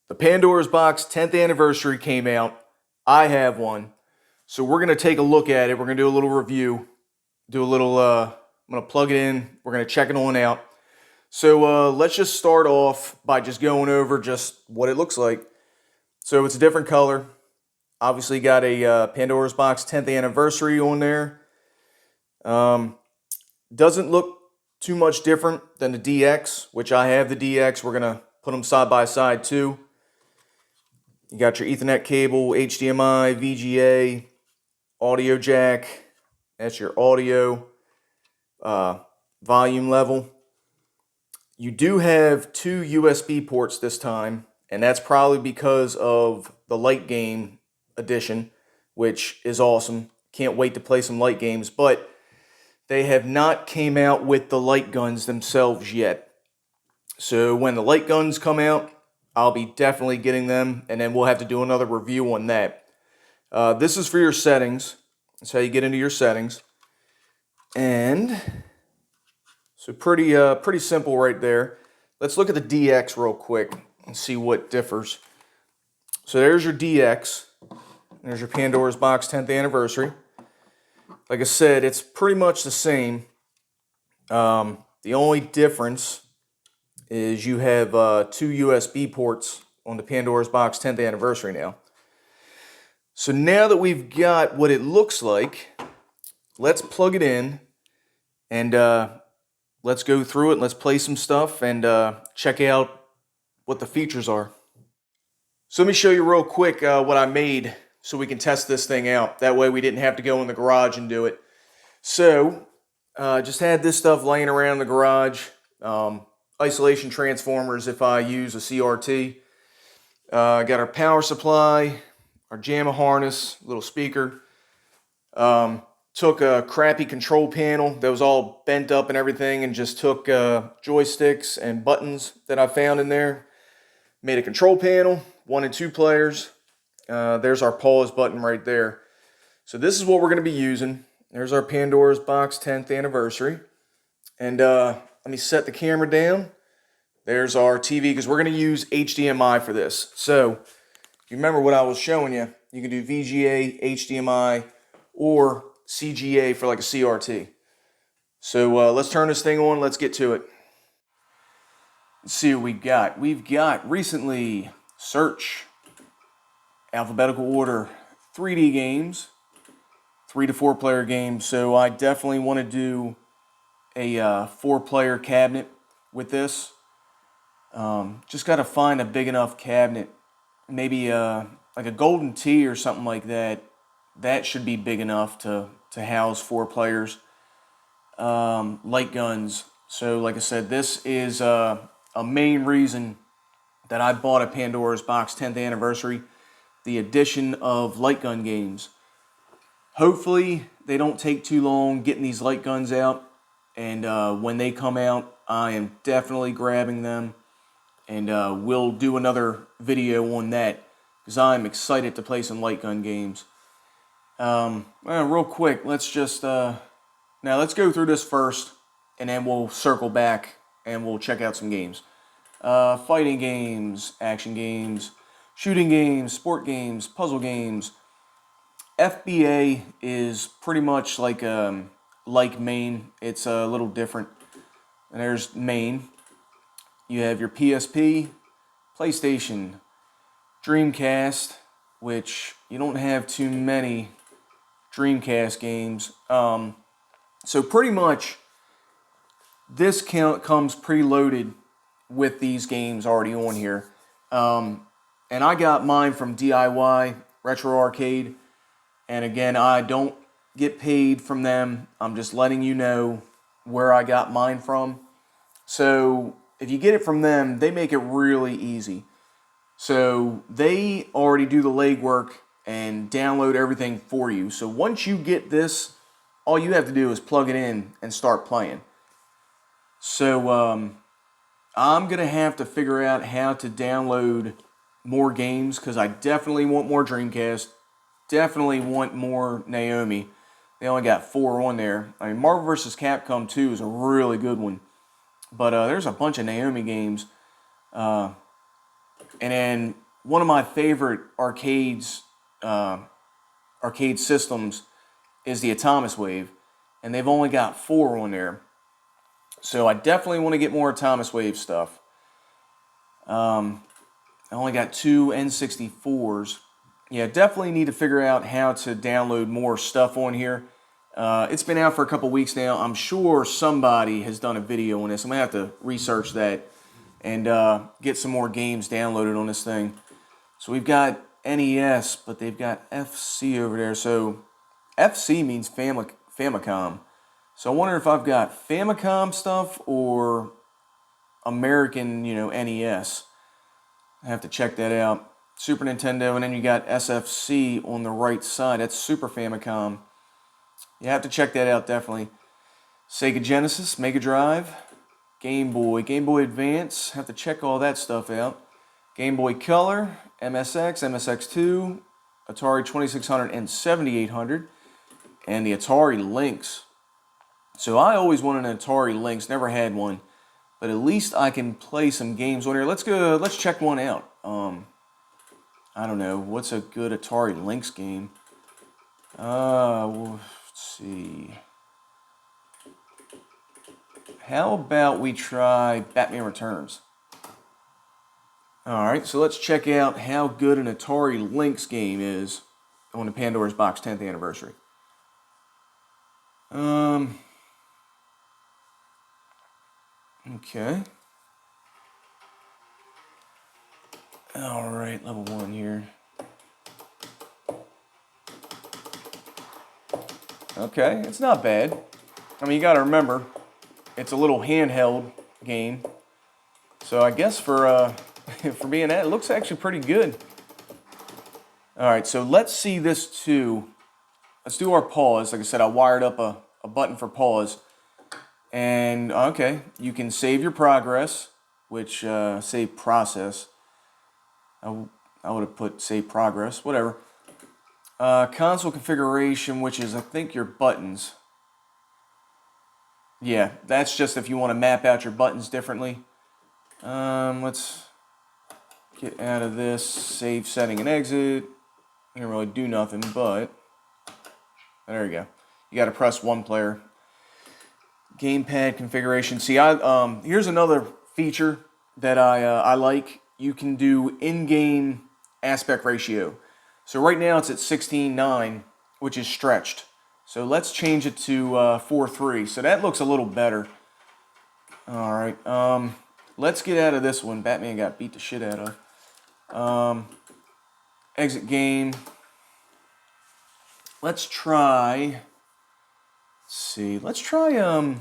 The Pandora's Box 10th anniversary came out. I have one. So we're going to take a look at it. We're going to do a little review. I'm going to plug it in. We're going to check it on out. So let's just start off by just going over just what it looks like. So it's a different color. Obviously got a Pandora's Box 10th anniversary on there. Doesn't look too much different than the DX, which I have the DX. We're going to put them side by side too. You got your Ethernet cable, HDMI, VGA, audio jack. That's your audio volume level. You do have two USB ports this time, and that's probably because of the light game edition, which is awesome. Can't wait to play some light games, but they have not came out with the light guns themselves yet. So when the light guns come out, I'll be definitely getting them, and then we'll have to do another review on that. This is for your settings. That's how you get into your settings. And so pretty simple right there. Let's look at the DX real quick and see what differs. So there's your DX. There's your Pandora's Box 10th anniversary. Like I said, it's pretty much the same. The only difference is you have two USB ports on the Pandora's Box 10th anniversary now. So now that we've got what it looks like, let's plug it in and let's go through it. Let's play some stuff and check out what the features are. So let me show you real quick what I made so we can test this thing out. That way we didn't have to go in the garage and do it. So just had this stuff laying around the garage. Isolation transformers if I use a CRT. Got our power supply, our JAMA harness, little speaker. Took a crappy control panel that was all bent up and everything, and just took joysticks and buttons that I found in there. Made a control panel, 1 and 2 players. There's our pause button right there. So this is what we're going to be using. There's our Pandora's Box 10th anniversary. And let me set the camera down. There's our TV, because we're going to use HDMI for this. So if you remember what I was showing you, you can do VGA, HDMI, or CGA for like a CRT. So let's turn this thing on. Let's get to it. Let's see what we got. We've got recently search, alphabetical order, 3D games, 3 to 4 player games. So I definitely want to do a 4-player cabinet with this. Just got to find a big enough cabinet, maybe like a Golden Tee or something like that. That should be big enough to house 4 players. Light guns. So like I said, this is a main reason that I bought a Pandora's Box 10th anniversary, the addition of light gun games. Hopefully they don't take too long getting these light guns out. And when they come out, I am definitely grabbing them. And we'll do another video on that, because I'm excited to play some light gun games. Real quick, let's just... now let's go through this first, and then we'll circle back and we'll check out some games. Fighting games, action games, shooting games, sport games, puzzle games. FBA is pretty much like main. It's a little different. And there's main. You have your PSP, PlayStation, Dreamcast, which you don't have too many Dreamcast games. So pretty much this comes preloaded with these games already on here. And I got mine from DIY Retro Arcade. And again, I don't get paid from them. I'm just letting you know where I got mine from. So if you get it from them, they make it really easy. So they already do the legwork and download everything for you. So once you get this, all you have to do is plug it in and start playing. So I'm going to have to figure out how to download more games, because I definitely want more Dreamcast. Definitely want more Naomi. They only got 4 on there. I mean, Marvel vs. Capcom 2 is a really good one. But there's a bunch of Naomi games. And then one of my favorite arcade systems is the Atomic Wave, and they've only got 4 on there. So I definitely want to get more Atomic Wave stuff. I only got 2 N64s. Yeah, definitely need to figure out how to download more stuff on here. It's been out for a couple weeks now. I'm sure somebody has done a video on this. I'm going to have to research that and get some more games downloaded on this thing. So we've got NES, but they've got FC over there. So FC means Famicom. So I wonder if I've got Famicom stuff or American, NES. I have to check that out. Super Nintendo, and then you got SFC on the right side. That's Super Famicom. You have to check that out, definitely. Sega Genesis, Mega Drive, Game Boy Advance. Have to check all that stuff out. Game Boy Color, MSX, MSX2, Atari 2600 and 7800, and the Atari Lynx. So I always wanted an Atari Lynx, never had one, but at least I can play some games on here. Let's check one out. I don't know, what's a good Atari Lynx game? Let's see. How about we try Batman Returns? Alright, so let's check out how good an Atari Lynx game is on the Pandora's Box 10th anniversary. Okay. Alright, level 1 here. Okay, it's not bad. I mean, you gotta remember, it's a little handheld game. So I guess for being that, it looks actually pretty good. Alright, so let's see this too. Let's do our pause. Like I said, I wired up a button for pause. And, okay, you can save your progress, which, save process. I would have put save progress, whatever. Console configuration, which is, I think, your buttons. Yeah, that's just if you want to map out your buttons differently. Let's get out of this. Save setting and exit. You can't really do nothing, but there you go. You got to press one player. Gamepad configuration. See, here's another feature that I like. You can do in-game aspect ratio. So right now it's at 16:9, which is stretched. So let's change it to 4:3. So that looks a little better. All right. Let's get out of this one. Batman got beat the shit out of. Exit game. Let's try. Let's see. Let's try.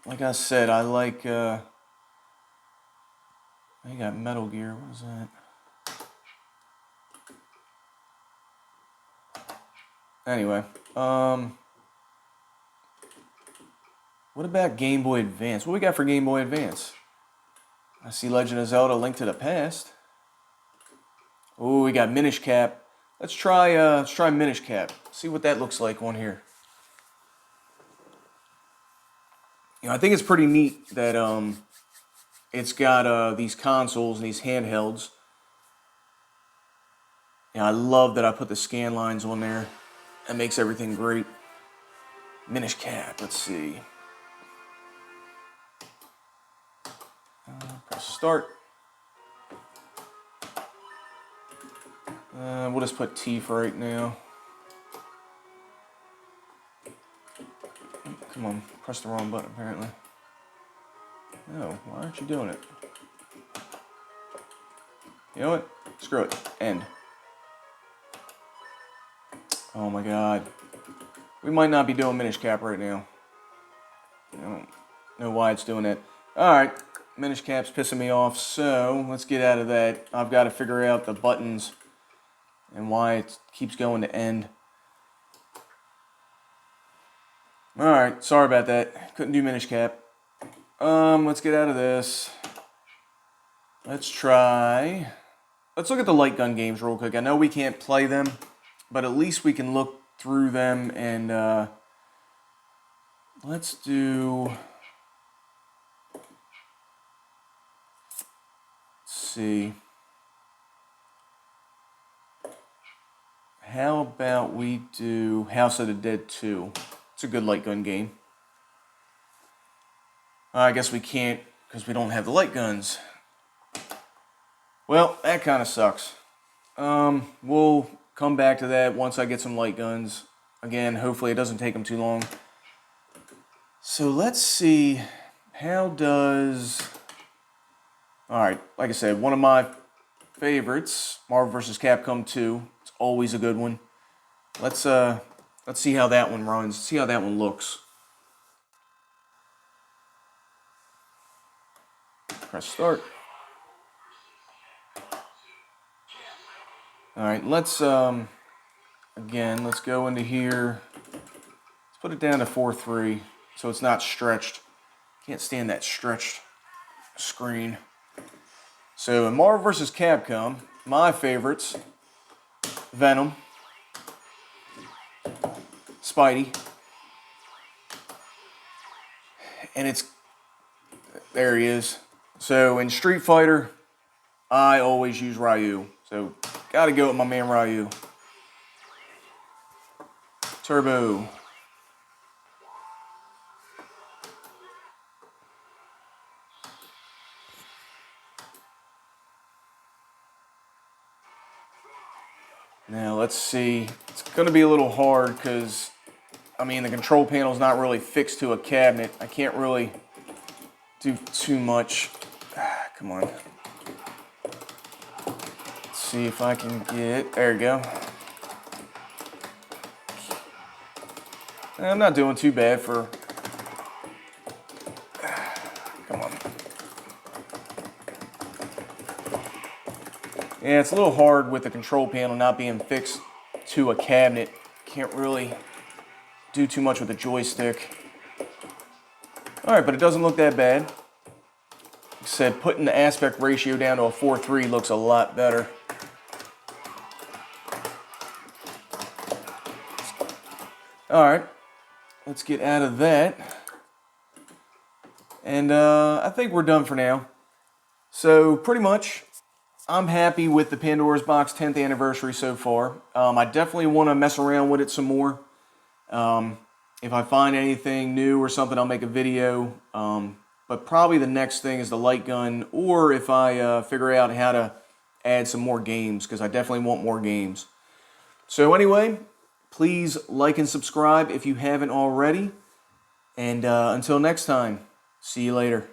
Like I said, I like. I got Metal Gear. What is that? Anyway, what about Game Boy Advance? What we got for Game Boy Advance? I see Legend of Zelda: Link to the Past. Oh, we got Minish Cap. Let's try Minish Cap. See what that looks like on here. I think it's pretty neat that it's got these consoles and these handhelds. I love that I put the scan lines on there. That makes everything great. Minish Cap. Let's see. Press start. We'll just put T for right now. Come on, press the wrong button apparently. No, why aren't you doing it? You know what? Screw it. End. Oh my god. We might not be doing Minish Cap right now. I don't know why it's doing that. Alright, Minish Cap's pissing me off, so let's get out of that. I've got to figure out the buttons and why it keeps going to end. Alright, sorry about that. Couldn't do Minish Cap. Let's get out of this. Let's look at the light gun games real quick. I know we can't play them, but at least we can look through them and let's do see. How about we do House of the Dead 2? It's a good light gun game. I guess we can't because we don't have the light guns. Well, that kind of sucks. We'll come back to that once I get some light guns. Again, hopefully it doesn't take them too long. So let's see, how does... Alright, like I said, one of my favorites, Marvel vs. Capcom 2. It's always a good one. Let's see how that one runs, see how that one looks. Press start. Alright, let's again, let's go into here. Let's put it down to 4:3 so it's not stretched. Can't stand that stretched screen. So in Marvel vs. Capcom, my favorites, Venom, Spidey, and it's, there he is. So in Street Fighter, I always use Ryu. So gotta go with my man Ryu. Turbo. Now let's see, it's gonna be a little hard because, I mean, the control panel's not really fixed to a cabinet. I can't really do too much. Come on. Let's see if I can get, there we go. I'm not doing too bad for, come on. Yeah, it's a little hard with the control panel not being fixed to a cabinet. Can't really do too much with the joystick. Alright, but it doesn't look that bad. Like I said, putting the aspect ratio down to a 4:3 looks a lot better. Alright, let's get out of that. And I think we're done for now. So pretty much, I'm happy with the Pandora's Box 10th anniversary so far. I definitely want to mess around with it some more. If I find anything new or something, I'll make a video. But probably the next thing is the light gun, or if I figure out how to add some more games, because I definitely want more games. So anyway, please like and subscribe if you haven't already. And until next time, see you later.